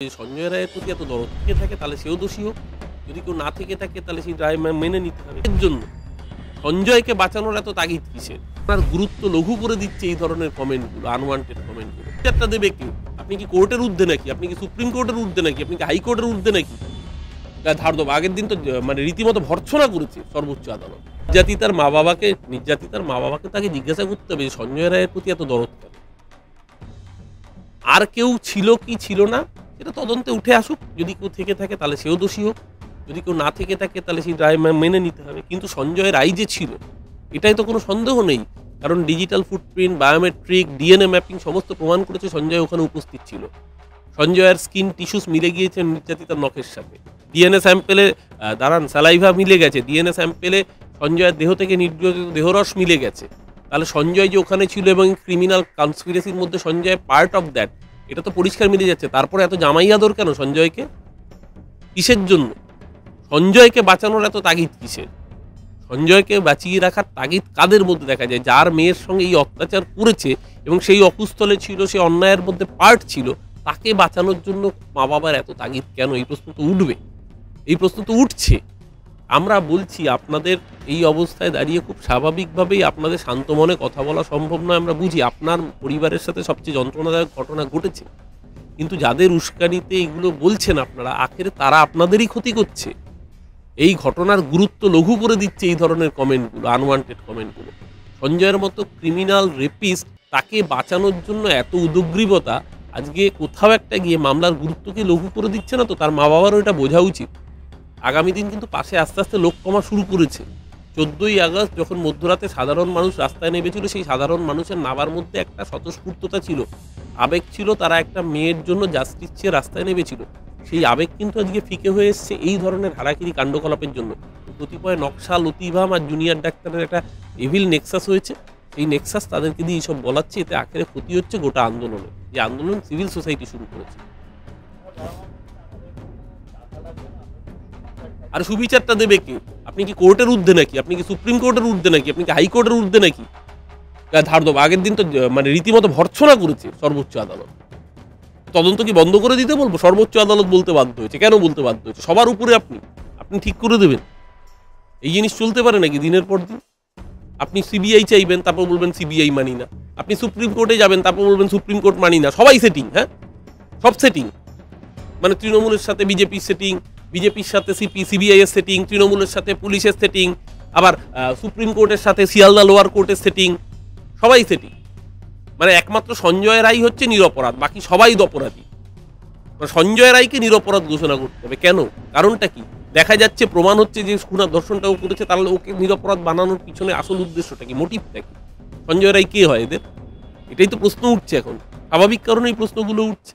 সঞ্জয় রায়ের প্রতি এত দরদ থেকে থাকে তাহলে সেও দোষী হোক, যদি কেউ না থেকে থাকে তাহলে সেই রায় মেনে নিতে হবে। এর জন্য সঞ্জয়কে বাঁচানোর এত তাগিদ কিসের? আপনার গুরুত্ব লঘু করে দিচ্ছে এই ধরনের কমেন্টগুলো, আনওয়ান্টেড কমেন্টগুলো। একটা দেবে কেউ? আপনি কি কোর্টের ঊর্ধ্বে নাকি? আপনি কি সুপ্রিম কোর্টের ঊর্ধ্বে নাকি? আপনি কি হাইকোর্টের ঊর্ধ্বে নাকি? ধার দেবো। আগের দিন তো মানে রীতিমতো ভর্ৎসনা করেছে সর্বোচ্চ আদালত। নির্যাতিতার মা বাবাকে তাকে জিজ্ঞাসা করতে হবে সঞ্জয় রায়ের প্রতি এত দরদ কেন। আর কেউ ছিল কি ছিল না সেটা তদন্তে উঠে আসুক, যদি কেউ থেকে থাকে তাহলে সেও দোষী হোক, যদি কেউ না থেকে থাকে তাহলে সেই রায় মেনে নিতে হবে। কিন্তু সঞ্জয়ের রায় যে ছিল এটাই তো কোনো সন্দেহ নেই, কারণ digital footprint, biometric, DNA mapping সমস্ত প্রমাণ করেছে সঞ্জয় ওখানে উপস্থিত ছিল। সঞ্জয়ের স্কিন টিস্যুস মিলে গিয়েছে নির্যাতিতার নখের সাথে। ডিএনএ স্যাম্পেলে স্যালাইভা মিলে গেছে, ডিএনএ স্যাম্পেলে সঞ্জয়ের দেহ থেকে নির্যাতিত দেহরস মিলে গেছে। তাহলে সঞ্জয় যে ওখানে ছিল এবং ক্রিমিনাল কনস্পিরেসির মধ্যে সঞ্জয় পার্ট অফ দ্যাট, এটা তো পরিষ্কার মিলে যাচ্ছে। তারপরে এত জামাই আদর কেন সঞ্জয়কে? কিসের জন্য? সঞ্জয়কে বাঁচানোর এত তাগিদ কিসের? সঞ্জয়কে বাঁচিয়ে রাখার তাগিদ কাদের মধ্যে দেখা যায়? যার মেয়ের সঙ্গে এই অত্যাচার করেছে এবং সেই অকুস্থলে ছিল, সে অন্যায়ের মধ্যে পার্ট ছিল, তাকে বাঁচানোর জন্য মা বাবার এত তাগিদ কেন? এই প্রশ্ন তো উঠবে, এই প্রশ্ন তো উঠছে। আমরা বলছি আপনাদের এই অবস্থায় দাঁড়িয়ে খুব স্বাভাবিকভাবেই আপনাদের শান্ত মনে কথা বলা সম্ভব নয়, আমরা বুঝি। আপনার পরিবারের সাথে সবচেয়ে যন্ত্রণাদায়ক ঘটনা ঘটেছে, কিন্তু যাদের উস্কানিতে এগুলো বলছেন আপনারা, আখেরে তারা আপনাদেরই ক্ষতি করছে। এই ঘটনার গুরুত্ব লঘু করে দিচ্ছে এই ধরনের কমেন্টগুলো, আনওয়ান্টেড কমেন্টগুলো। সঞ্জয়ের মতো ক্রিমিনাল রেপিস্ট, তাকে বাঁচানোর জন্য এত উদগ্রীবতা আজকে কোথাও একটা গিয়ে মামলার গুরুত্বকে লঘু করে দিচ্ছে না তো? তার মা বাবারও এটা বোঝা উচিত। আগামী দিন কিন্তু পাশে আস্তে আস্তে লোক কমা শুরু করেছে। 14ই আগস্ট যখন মধ্যরাতে সাধারণ মানুষ রাস্তায় নেমেছিল, সেই সাধারণ মানুষের নাবার মধ্যে একটা স্বতঃস্ফূর্ততা ছিল, আবেগ ছিল। তারা একটা মেয়ের জন্য জাস্টিস চেয়ে রাস্তায় নেমেছিল। সেই আবেগ কিন্তু আজকে ফিকে হয়ে এসছে এই ধরনের হারাকিরি কাণ্ডকলাপের জন্য। কতিপয় নকশা, লতিভাম আর জুনিয়র ডাক্তারের একটা এভিল নেক্সাস হয়েছে। এই নেক্সাস তাদেরকে দিয়ে এইসব বলাচ্ছে, এতে আখেরে ক্ষতি হচ্ছে গোটা আন্দোলনে, যে আন্দোলন সিভিল সোসাইটি শুরু করেছে। আর সুবিচারটা দেবে কে? আপনি কি কোর্টের ঊর্ধ্বে নাকি? আপনি কি সুপ্রিম কোর্টের ঊর্ধ্বে নাকি? আপনি কি হাইকোর্টের ঊর্ধ্বে নাকি? ধার দেবো। আগের দিন তো মানে রীতিমতো ভর্ৎসনা করেছে সর্বোচ্চ আদালত। তদন্ত কি বন্ধ করে দিতে বলবো? সর্বোচ্চ আদালত বলতে বাধ্য হয়েছে। কেন বলতে বাধ্য হয়েছে? সবার উপরে আপনি ঠিক করে দেবেন? এই জিনিস চলতে পারে নাকি দিনের পর দিন? আপনি সিবিআই চাইবেন, তারপর বলবেন সিবিআই মানি না। আপনি সুপ্রিম কোর্টে যাবেন, তারপর বলবেন সুপ্রিম কোর্ট মানি না। সবাই সেটিং, হ্যাঁ, সব সেটিং। মানে তৃণমূলের সাথে বিজেপির সেটিং, বিজেপির সাথে সিবিআই এর সেটিং, তৃণমূলের সাথে পুলিশের সেটিং, আবার সুপ্রিম কোর্টের সাথে শিয়ালদা লোয়ার কোর্টের সেটিং, সবাই সেটিং। মানে একমাত্র সঞ্জয় রায় হচ্ছে নিরপরাধ, বাকি সবাই অপরাধী। মানে সঞ্জয় রায়কে নিরপরাধ ঘোষণা করতে হবে। কেন? কারণটা কি? দেখা যাচ্ছে, প্রমাণ হচ্ছে যে খুনের ধর্ষণটাও করেছে, তাহলে ওকে নিরপরাধ বানানোর পিছনে আসল উদ্দেশ্যটা কি, মোটিভটা কি? সঞ্জয় রায় কে হয় এদের? এটাই তো প্রশ্ন উঠছে এখন। স্বাভাবিক কারণে এই প্রশ্নগুলো উঠছে।